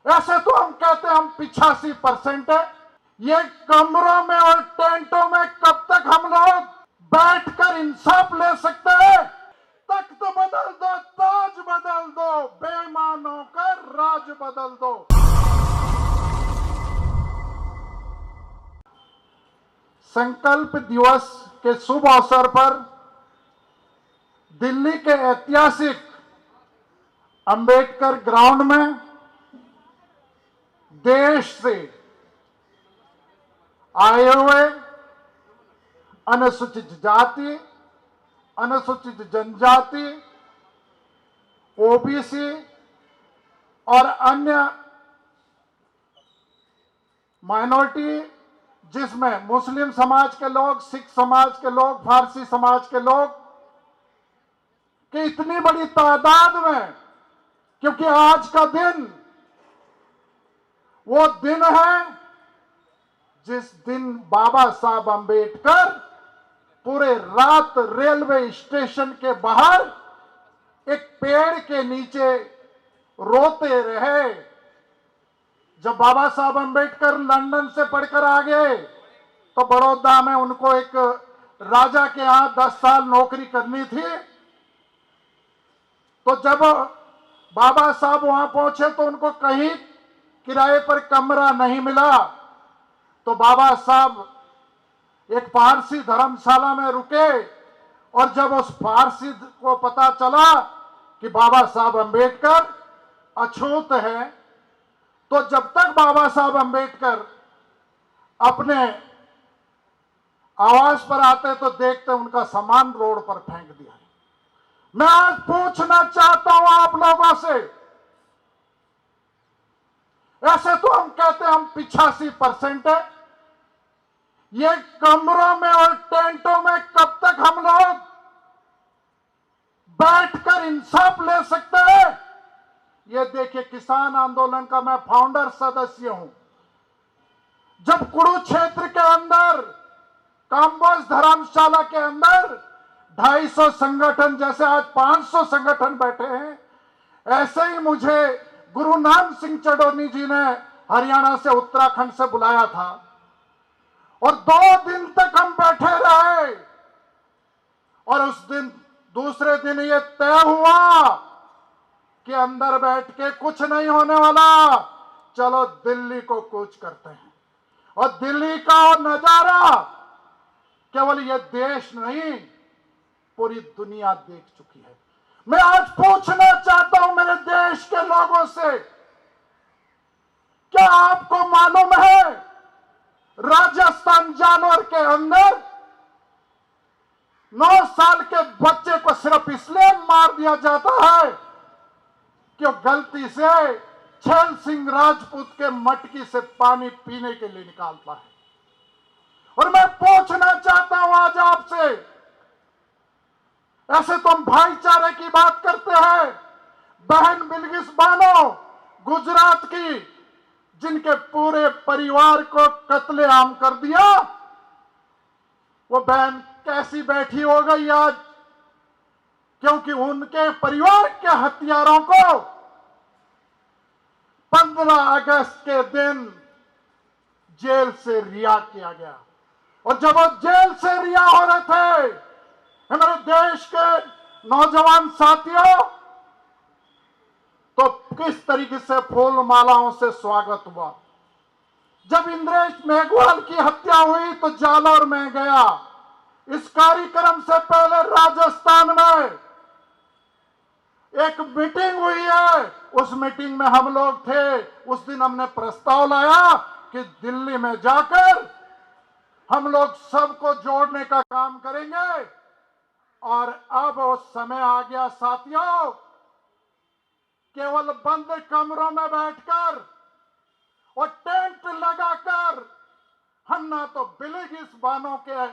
ऐसे तो हम कहते हैं हम 85% है। ये कमरों में और टेंटों में कब तक हम लोग बैठकर इंसाफ ले सकते हैं? तख्त बदल दो, ताज बदल दो, बेईमानों का राज बदल दो। संकल्प दिवस के शुभ अवसर पर दिल्ली के ऐतिहासिक अंबेडकर ग्राउंड में देश से आए हुए अनुसूचित जाति, अनुसूचित जनजाति, ओबीसी और अन्य माइनॉरिटी, जिसमें मुस्लिम समाज के लोग, सिख समाज के लोग, फारसी समाज के लोग की इतनी बड़ी तादाद में, क्योंकि आज का दिन वो दिन है जिस दिन बाबा साहब अंबेडकर पूरे रात रेलवे स्टेशन के बाहर एक पेड़ के नीचे रोते रहे। जब बाबा साहब अंबेडकर लंदन से पढ़कर आ गए तो बड़ौदा में उनको एक राजा के यहां 10 साल नौकरी करनी थी। तो जब बाबा साहब वहां पहुंचे तो उनको कहीं किराए पर कमरा नहीं मिला। तो बाबा साहब एक पारसी धर्मशाला में रुके और जब उस पारसी को पता चला कि बाबा साहब अंबेडकर अछूत है, तो जब तक बाबा साहब अंबेडकर अपने आवास पर आते तो देखते उनका सामान रोड पर फेंक दिया। मैं आज पूछना चाहता हूं आप लोगों से, ऐसे तो हम कहते हैं हम 85% है। ये कमरों में और टेंटों में कब तक हम लोग बैठकर इंसाफ ले सकते हैं? ये देखिए, किसान आंदोलन का मैं फाउंडर सदस्य हूं। जब कुरुक्षेत्र के अंदर काम्बोज धर्मशाला के अंदर 250 संगठन, जैसे आज 500 संगठन बैठे हैं, ऐसे ही मुझे गुरु नानक सिंह चडोनी जी ने हरियाणा से, उत्तराखंड से बुलाया था और 2 दिन तक हम बैठे रहे। और उस दिन, दूसरे दिन ये तय हुआ कि अंदर बैठ के कुछ नहीं होने वाला, चलो दिल्ली को कूच करते हैं। और दिल्ली का और नजारा केवल ये देश नहीं, पूरी दुनिया देख चुकी है। मैं आज पूछना चाहता हूं मेरे देश के लोगों से, क्या आपको मालूम है राजस्थान जानवर के अंदर 9 साल के बच्चे को सिर्फ इसलिए मार दिया जाता है कि गलती से छैल सिंह राजपूत के मटकी से पानी पीने के लिए निकालता है। और मैं पूछना चाहता हूं आज आपसे, ऐसे तो हम भाईचारे की बात करते हैं। बहन बिल्किस बानो गुजरात की, जिनके पूरे परिवार को कत्लेआम कर दिया, वो बहन कैसी बैठी हो गई आज? क्योंकि उनके परिवार के हत्यारों को 15 अगस्त के दिन जेल से रिहा किया गया। और जब वो जेल से रिहा हो रहे थे, हमारे देश के नौजवान साथियों, तो किस तरीके से फूल मालाओं से स्वागत हुआ। जब इंद्रेश मेघवाल की हत्या हुई तो जालौर में गया। इस कार्यक्रम से पहले राजस्थान में एक मीटिंग हुई है, उस मीटिंग में हम लोग थे। उस दिन हमने प्रस्ताव लाया कि दिल्ली में जाकर हम लोग सबको जोड़ने का काम करेंगे। और अब वो समय आ गया साथियों, केवल बंद कमरों में बैठकर और टेंट लगाकर हम ना तो बिल्किस बानो के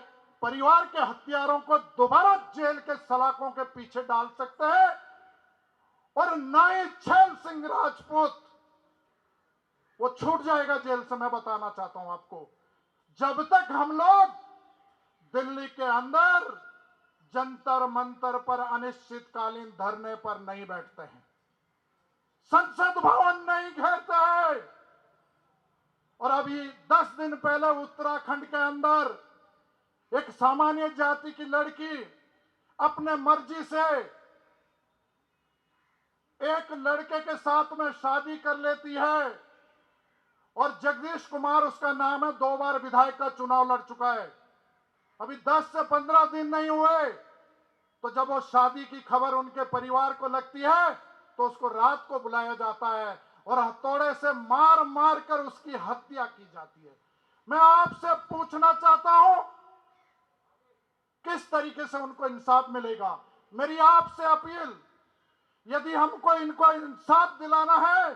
परिवार के हत्यारों को दोबारा जेल के सलाखों के पीछे डाल सकते हैं, और ना ही छैल सिंह राजपूत वो छूट जाएगा जेल से। मैं बताना चाहता हूं आपको, जब तक हम लोग दिल्ली के अंदर जंतर मंतर पर अनिश्चितकालीन धरने पर नहीं बैठते हैं, संसद भवन नहीं घेरते हैं, और अभी 10 दिन पहले उत्तराखंड के अंदर एक सामान्य जाति की लड़की अपने मर्जी से एक लड़के के साथ में शादी कर लेती है और जगदीश कुमार उसका नाम है, 2 बार विधायक का चुनाव लड़ चुका है। अभी 10 से 15 दिन नहीं हुए तो जब वो शादी की खबर उनके परिवार को लगती है तो उसको रात को बुलाया जाता है और हथौड़े से मार मार कर उसकी हत्या की जाती है। मैं आपसे पूछना चाहता हूं किस तरीके से उनको इंसाफ मिलेगा। मेरी आपसे अपील, यदि हमको इनको इंसाफ दिलाना है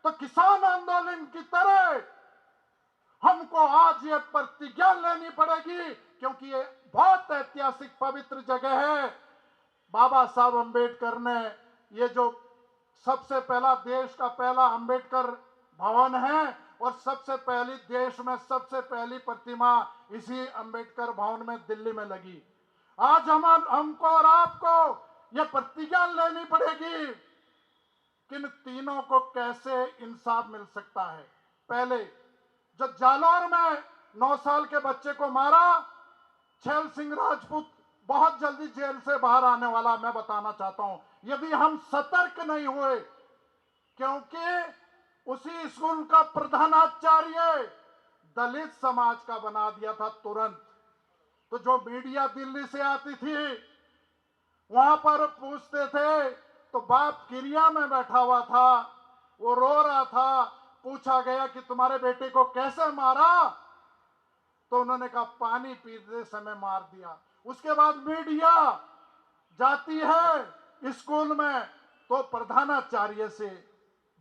तो किसान आंदोलन की तरह हमको आज ये प्रतिज्ञा लेनी पड़ेगी, क्योंकि ये बहुत ऐतिहासिक पवित्र जगह है। बाबा साहब अंबेडकर ने ये जो सबसे पहला देश का पहला अंबेडकर भवन है और सबसे पहली देश में सबसे पहली प्रतिमा इसी अंबेडकर भवन में दिल्ली में लगी। आज हमको और आपको ये प्रतिज्ञा लेनी पड़ेगी कि इन तीनों को कैसे इंसाफ मिल सकता है। पहले जो जालौर में 9 साल के बच्चे को मारा, छैल सिंह राजपूत बहुत जल्दी जेल से बाहर आने वाला, मैं बताना चाहता हूं। यदि हम सतर्क नहीं हुए, क्योंकि उसी स्कूल का प्रधानाचार्य दलित समाज का बना दिया था तुरंत। तो जो मीडिया दिल्ली से आती थी वहां पर पूछते थे तो बाप क्रिया में बैठा हुआ था, वो रो रहा था। पूछा गया कि तुम्हारे बेटे को कैसे मारा, तो उन्होंने कहा पानी पीते समय मार दिया। उसके बाद मीडिया जाती है स्कूल में तो प्रधानाचार्य से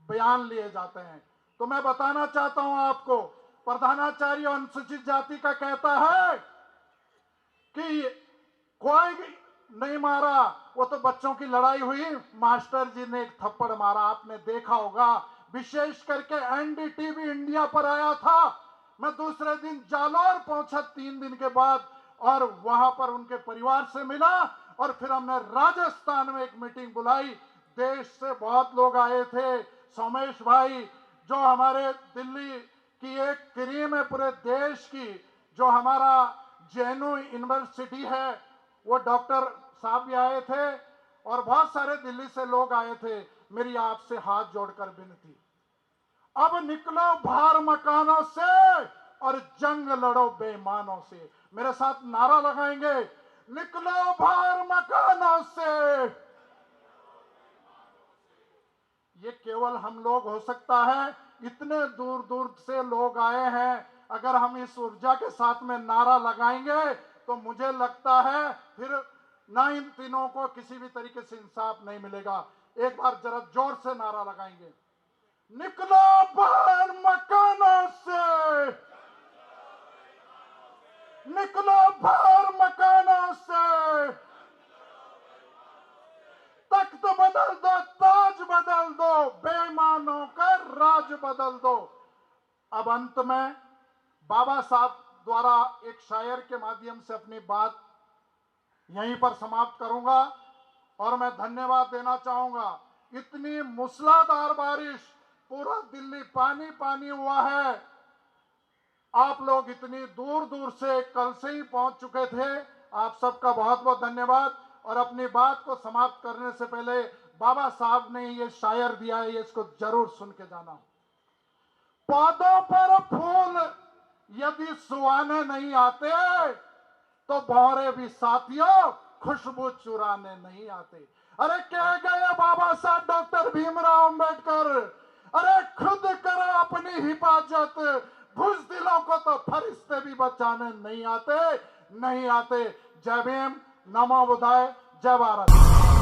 बयान लिए जाते हैं। तो मैं बताना चाहता हूं आपको, प्रधानाचार्य अनुसूचित जाति का कहता है कि कोई नहीं मारा, वो तो बच्चों की लड़ाई हुई, मास्टर जी ने एक थप्पड़ मारा। आपने देखा होगा, विशेष करके एनडीटीवी इंडिया पर आया था। मैं दूसरे दिन जालौर पहुंचा 3 दिन के बाद और वहां पर उनके परिवार से मिला और फिर हमने राजस्थान में एक मीटिंग बुलाई। देश से बहुत लोग आए थे। सोमेश भाई जो हमारे दिल्ली की एक क्रीम है पूरे देश की, जो हमारा जेएनयू यूनिवर्सिटी है, वो डॉक्टर साहब भी आए थे और बहुत सारे दिल्ली से लोग आए थे। मेरी आपसे हाथ जोड़कर विनती, अब निकलो बाहर मकानों से और जंग लड़ो बेईमानों से। मेरे साथ नारा लगाएंगे, निकलो बाहर मकानों से। ये केवल हम लोग हो सकता है, इतने दूर दूर से लोग आए हैं। अगर हम इस ऊर्जा के साथ में नारा लगाएंगे तो मुझे लगता है फिर ना इन तीनों को किसी भी तरीके से इंसाफ नहीं मिलेगा। एक बार जरा जोर से नारा लगाएंगे, निकलो बाहर मकानों से, निकलो बाहर मकानों से। तख्त बदल दो, ताज बदल दो, बेईमानों का राज बदल दो। अब अंत में बाबा साहब द्वारा एक शायर के माध्यम से अपनी बात यहीं पर समाप्त करूंगा और मैं धन्यवाद देना चाहूंगा। इतनी मूसलाधार बारिश, पूरा दिल्ली पानी पानी हुआ है। आप लोग इतनी दूर दूर से कल से ही पहुंच चुके थे। आप सबका बहुत बहुत धन्यवाद। और अपनी बात को समाप्त करने से पहले बाबा साहब ने ये शायर दिया है, ये इसको जरूर सुन के जाना। पौधों पर फूल यदि सुहाने नहीं आते तो भौरे भी साथियों खुशबू चुराने नहीं आते। अरे कह गए बाबा साहब डॉक्टर भीमराव अंबेडकर, अरे खुद करो अपनी हिफाजत, बुज़दिलों को तो फरिश्ते भी बचाने नहीं आते, नहीं आते। जय भीम, नमो बुद्धाय, जय भारत।